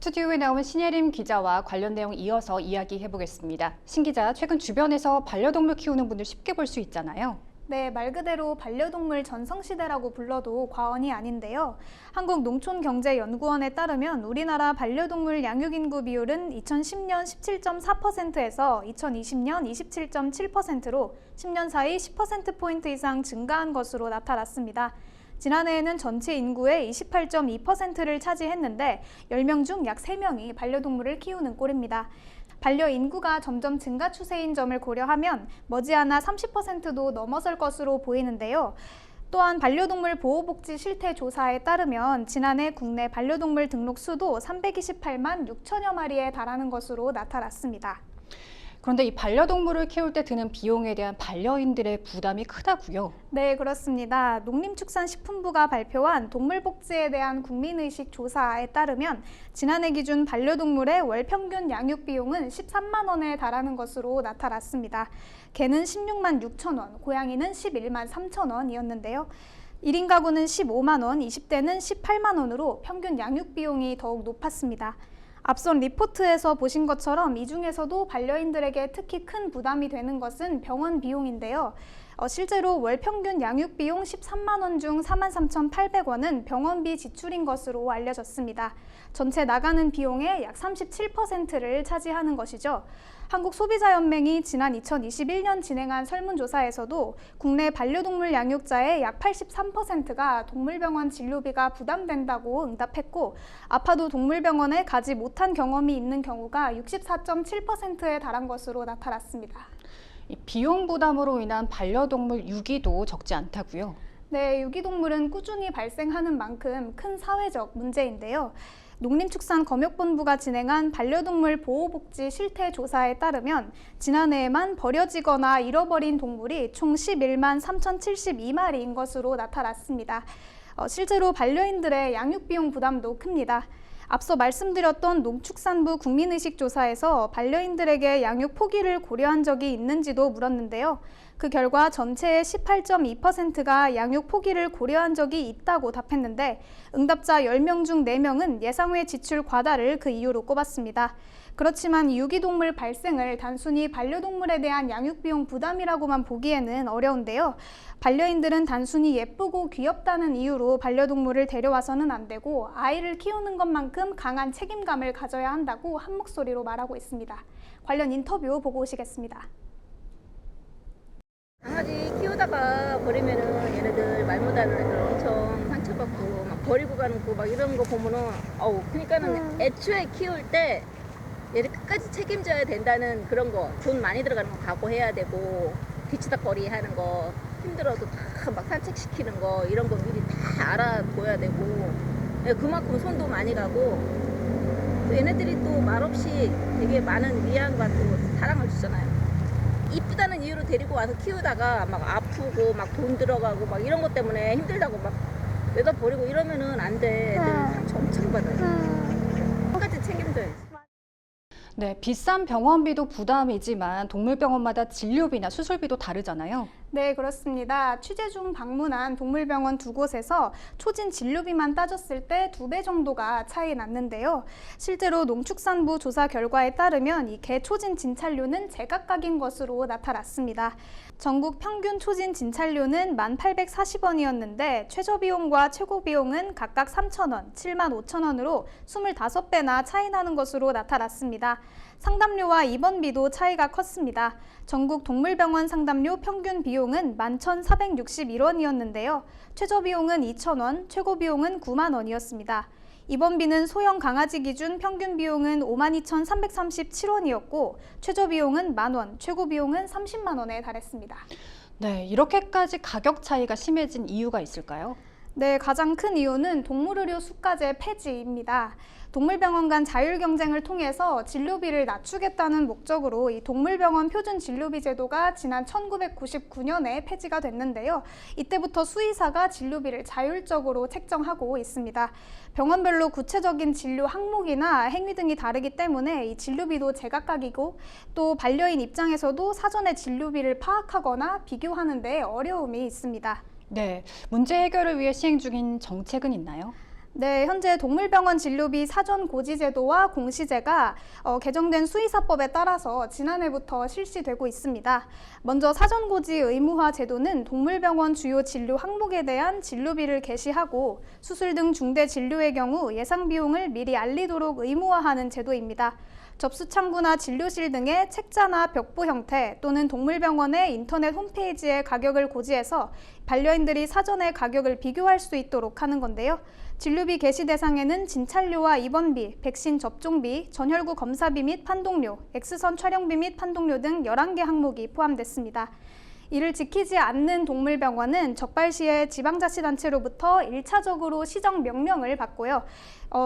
스튜디오에 나온 신예림 기자와 관련 내용 이어서 이야기해보겠습니다. 신 기자, 최근 주변에서 반려동물 키우는 분들 쉽게 볼 수 있잖아요. 네, 말 그대로 반려동물 전성시대라고 불러도 과언이 아닌데요. 한국농촌경제연구원에 따르면 우리나라 반려동물 양육인구 비율은 2010년 17.4%에서 2020년 27.7%로 10년 사이 10%포인트 이상 증가한 것으로 나타났습니다. 지난해에는 전체 인구의 28.2%를 차지했는데 10명 중 약 3명이 반려동물을 키우는 꼴입니다. 반려 인구가 점점 증가 추세인 점을 고려하면 머지않아 30%도 넘어설 것으로 보이는데요. 또한 반려동물 보호복지 실태 조사에 따르면 지난해 국내 반려동물 등록 수도 328만 6천여 마리에 달하는 것으로 나타났습니다. 그런데 이 반려동물을 키울 때 드는 비용에 대한 반려인들의 부담이 크다고요? 네, 그렇습니다. 농림축산식품부가 발표한 동물복지에 대한 국민의식 조사에 따르면 지난해 기준 반려동물의 월 평균 양육 비용은 13만 원에 달하는 것으로 나타났습니다. 개는 16만 6천 원, 고양이는 11만 3천 원이었는데요. 1인 가구는 15만 원, 20대는 18만 원으로 평균 양육 비용이 더욱 높았습니다. 앞선 리포트에서 보신 것처럼 이 중에서도 반려인들에게 특히 큰 부담이 되는 것은 병원 비용인데요. 실제로 월 평균 양육 비용 13만 원 중 43,800원은 병원비 지출인 것으로 알려졌습니다. 전체 나가는 비용의 약 37%를 차지하는 것이죠. 한국소비자연맹이 지난 2021년 진행한 설문조사에서도 국내 반려동물 양육자의 약 83%가 동물병원 진료비가 부담된다고 응답했고, 아파도 동물병원에 가지 못한 경험이 있는 경우가 64.7%에 달한 것으로 나타났습니다. 이 비용 부담으로 인한 반려동물 유기도 적지 않다고요? 네, 유기동물은 꾸준히 발생하는 만큼 큰 사회적 문제인데요. 농림축산검역본부가 진행한 반려동물 보호복지 실태 조사에 따르면 지난해에만 버려지거나 잃어버린 동물이 총 11만 3,072마리인 것으로 나타났습니다. 실제로 반려인들의 양육비용 부담도 큽니다. 앞서 말씀드렸던 농축산부 국민의식 조사에서 반려인들에게 양육 포기를 고려한 적이 있는지도 물었는데요. 그 결과 전체의 18.2%가 양육 포기를 고려한 적이 있다고 답했는데 응답자 10명 중 4명은 예상외 지출 과다를 그 이유로 꼽았습니다. 그렇지만 유기동물 발생을 단순히 반려동물에 대한 양육비용 부담이라고만 보기에는 어려운데요. 반려인들은 단순히 예쁘고 귀엽다는 이유로 반려동물을 데려와서는 안 되고 아이를 키우는 것만큼 강한 책임감을 가져야 한다고 한 목소리로 말하고 있습니다. 관련 인터뷰 보고 오시겠습니다. 강아지 키우다가 버리면은 얘네들 말 못하는 애들 엄청 상처받고 막 버리고 가는 거 막 이런 거 보면은 그러니까는 애초에 키울 때 얘를 끝까지 책임져야 된다는 그런 거, 돈 많이 들어가는 거 각오해야 되고 뒤치다거리 하는 거 힘들어도 다 막 산책시키는 거 이런 거 미리 다 알아둬야 되고 그만큼 손도 많이 가고 또 얘네들이 또 말없이 되게 많은 위안과 또 사랑을 주잖아요. 이쁘다는 이유로 데리고 와서 키우다가 막 아프고 막 돈 들어가고 막 이런 것 때문에 힘들다고 막 내다 버리고 이러면은 안 돼. 애들 상처 엄청 받아요. 한 가지 책임져야지. 네, 비싼 병원비도 부담이지만 동물병원마다 진료비나 수술비도 다르잖아요. 네, 그렇습니다. 취재 중 방문한 동물병원 2곳에서 초진 진료비만 따졌을 때 2배 정도가 차이 났는데요. 실제로 농축산부 조사 결과에 따르면 이 개 초진 진찰료는 제각각인 것으로 나타났습니다. 전국 평균 초진 진찰료는 1,840원이었는데 최저 비용과 최고 비용은 각각 3,000원, 75,000원으로 25배나 차이 나는 것으로 나타났습니다. 상담료와 입원비도 차이가 컸습니다. 전국 동물병원 상담료 평균 비용은 11,461원이었는데요. 최저 비용은 2,000원, 최고 비용은 9만 원이었습니다. 입원비는 소형 강아지 기준 평균 비용은 52,337원이었고 최저 비용은 10,000원, 최고 비용은 30만 원에 달했습니다. 네, 이렇게까지 가격 차이가 심해진 이유가 있을까요? 네, 가장 큰 이유는 동물의료 수가제 폐지입니다. 동물병원 간 자율 경쟁을 통해서 진료비를 낮추겠다는 목적으로 이 동물병원 표준 진료비 제도가 지난 1999년에 폐지가 됐는데요. 이때부터 수의사가 진료비를 자율적으로 책정하고 있습니다. 병원별로 구체적인 진료 항목이나 행위 등이 다르기 때문에 이 진료비도 제각각이고 또 반려인 입장에서도 사전에 진료비를 파악하거나 비교하는 데 어려움이 있습니다. 네, 문제 해결을 위해 시행 중인 정책은 있나요? 네, 현재 동물병원 진료비 사전 고지 제도와 공시제가 개정된 수의사법에 따라서 지난해부터 실시되고 있습니다. 먼저 사전 고지 의무화 제도는 동물병원 주요 진료 항목에 대한 진료비를 게시하고 수술 등 중대 진료의 경우 예상 비용을 미리 알리도록 의무화하는 제도입니다. 접수 창구나 진료실 등의 책자나 벽보 형태 또는 동물병원의 인터넷 홈페이지에 가격을 고지해서 반려인들이 사전에 가격을 비교할 수 있도록 하는 건데요. 진료비 게시 대상에는 진찰료와 입원비, 백신 접종비, 전혈구 검사비 및 판독료, X선 촬영비 및 판독료 등 11개 항목이 포함됐습니다. 이를 지키지 않는 동물병원은 적발 시에 지방자치단체로부터 1차적으로 시정 명령을 받고요.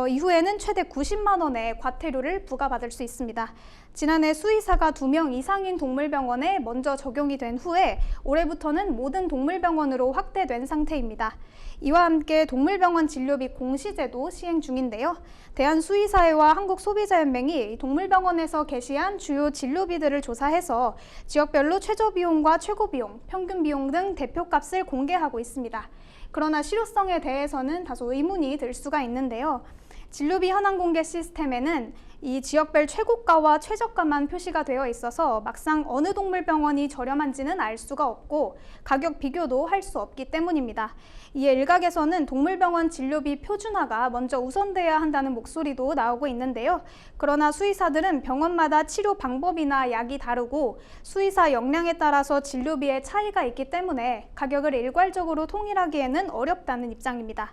이후에는 최대 90만 원의 과태료를 부과받을 수 있습니다. 지난해 수의사가 2명 이상인 동물병원에 먼저 적용이 된 후에 올해부터는 모든 동물병원으로 확대된 상태입니다. 이와 함께 동물병원 진료비 공시제도 시행 중인데요. 대한수의사회와 한국소비자연맹이 동물병원에서 게시한 주요 진료비들을 조사해서 지역별로 최저비용과 최고비용, 평균비용 등 대표값을 공개하고 있습니다. 그러나 실효성에 대해서는 다소 의문이 들 수가 있는데요. 진료비 현황 공개 시스템에는 이 지역별 최고가와 최저가만 표시가 되어 있어서 막상 어느 동물병원이 저렴한지는 알 수가 없고 가격 비교도 할 수 없기 때문입니다. 이에 일각에서는 동물병원 진료비 표준화가 먼저 우선돼야 한다는 목소리도 나오고 있는데요. 그러나 수의사들은 병원마다 치료 방법이나 약이 다르고 수의사 역량에 따라서 진료비의 차이가 있기 때문에 가격을 일괄적으로 통일하기에는 어렵다는 입장입니다.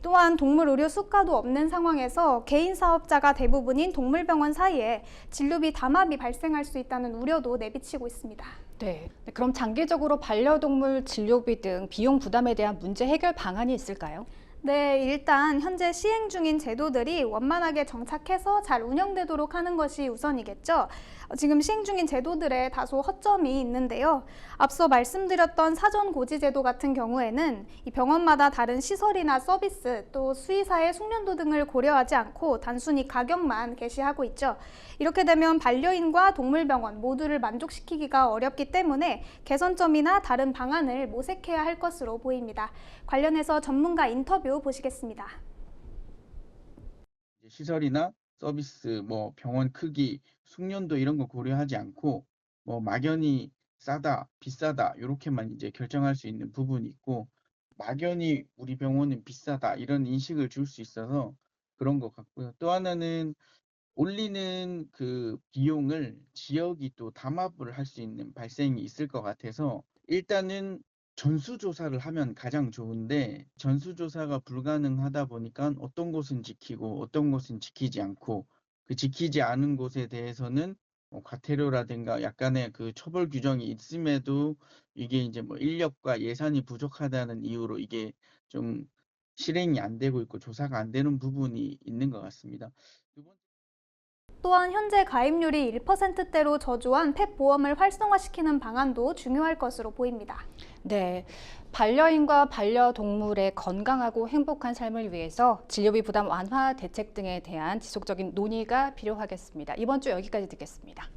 또한 동물 의료 수가도 없는 상황에서 개인 사업자가 대부분인 동물병원 사이에 진료비 담합이 발생할 수 있다는 우려도 내비치고 있습니다. 네, 그럼 장기적으로 반려동물 진료비 등 비용 부담에 대한 문제 해결 방안이 있을까요? 네, 일단 현재 시행 중인 제도들이 원만하게 정착해서 잘 운영되도록 하는 것이 우선이겠죠. 지금 시행 중인 제도들에 다소 허점이 있는데요. 앞서 말씀드렸던 사전 고지 제도 같은 경우에는 이 병원마다 다른 시설이나 서비스 또 수의사의 숙련도 등을 고려하지 않고 단순히 가격만 게시하고 있죠. 이렇게 되면 반려인과 동물병원 모두를 만족시키기가 어렵기 때문에 개선점이나 다른 방안을 모색해야 할 것으로 보입니다. 관련해서 전문가 인터뷰 보시겠습니다. 시설이나 서비스, 병원 크기, 숙련도 이런 거 고려하지 않고 막연히 싸다, 비싸다 이렇게만 이제 결정할 수 있는 부분이 있고 막연히 우리 병원은 비싸다 이런 인식을 줄 수 있어서 그런 것 같고요. 또 하나는 올리는 그 비용을 지역이 또 담합을 할 수 있는 발생이 있을 것 같아서 일단은 전수조사를 하면 가장 좋은데 전수조사가 불가능하다 보니까 어떤 곳은 지키고 어떤 곳은 지키지 않고 그 지키지 않은 곳에 대해서는 과태료라든가 약간의 그 처벌 규정이 있음에도 이게 이제 인력과 예산이 부족하다는 이유로 이게 좀 실행이 안 되고 있고 조사가 안 되는 부분이 있는 것 같습니다. 또한 현재 가입률이 1%대로 저조한 펫 보험을 활성화시키는 방안도 중요할 것으로 보입니다. 네, 반려인과 반려동물의 건강하고 행복한 삶을 위해서 진료비 부담 완화 대책 등에 대한 지속적인 논의가 필요하겠습니다. 이번 주 여기까지 듣겠습니다.